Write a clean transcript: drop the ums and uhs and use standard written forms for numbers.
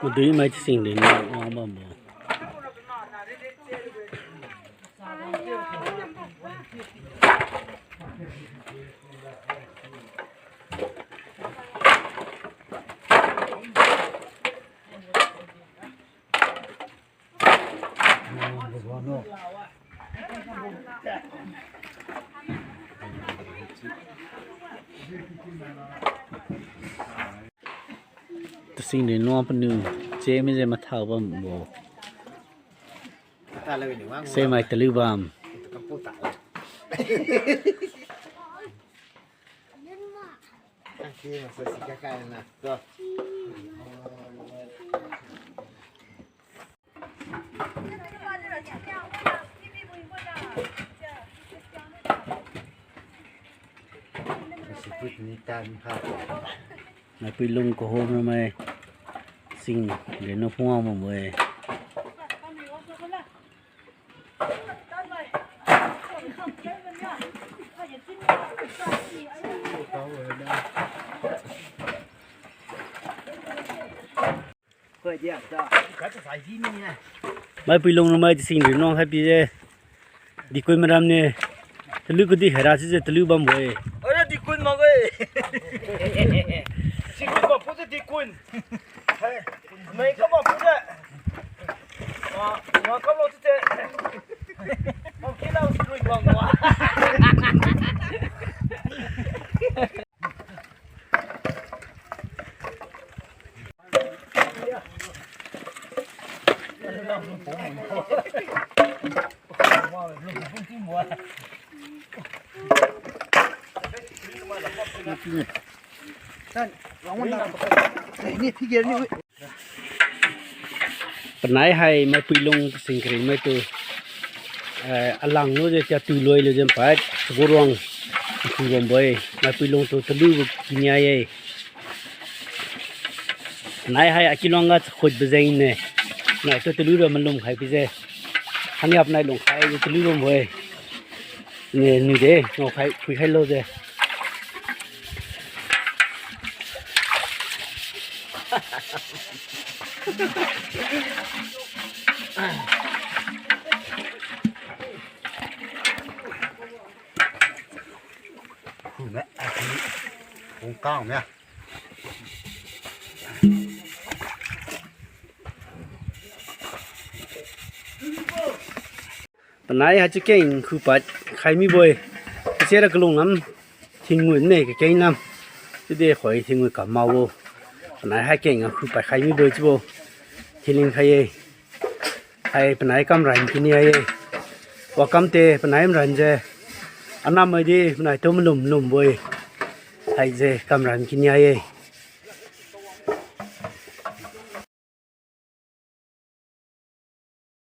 maduimai sing le na ma moสิ่งในน้องปนึงเจไม่ใช่มาเท่าบ้ามโบเซมาตะลือบามมาไปลงก็โฮมแล้วไหมสิ่งเดี๋ยวน้องพ่อมาเว้ยมาไปลงแล้วไหมสิ่งเดี๋ยวน้องให้พี่เจดีคุยมาดามเนี่ยทะลุก็ดีเหราสิเจทะลุบ้ามเว้ยดีคุณมาเว้ยสิคุณบอกพูดดีคุณไม่ก็บอกพูดเลยว่าก็รู้จะผมคิดเราสุดกว่าว่าปนัยให้มาปุยลงสิ่งเกรงไม่ตัวอลังนู้จะตุยลอยเลยจำไปสกุลวงคุยกันบ่อยมาปุยลงตัวทะลุกินยาเย่ปนัยให้อากิลองกัดขุดไปเจนเนี่ยนายตัวทะลุเรามันลงใครไปเจฮันยับนายลงใครทะลุลงบ่อยเนี่ยนี่เด้งอใครคุยให้โลเจmẹ không cao nha ปนัยหาจะเก่งคือปัดใครมีบ่อยเสียแล้วก็ลงน้ำทิ้งมือเนี่ยก็เก่งน้ำจะได้คอยทิ้งมือกับเมาบ่ปนัยให้เก่งคือปัดใครมีบ่อยจิบ่ทิ้งลิงใครให้ปนัยกำรันที่นี่ว่ากำเตะปนัยมันรันเจอันนั้นไม่ดีปนัยตัวมันหนุ่มบ่อยให้เจกำรันที่นี่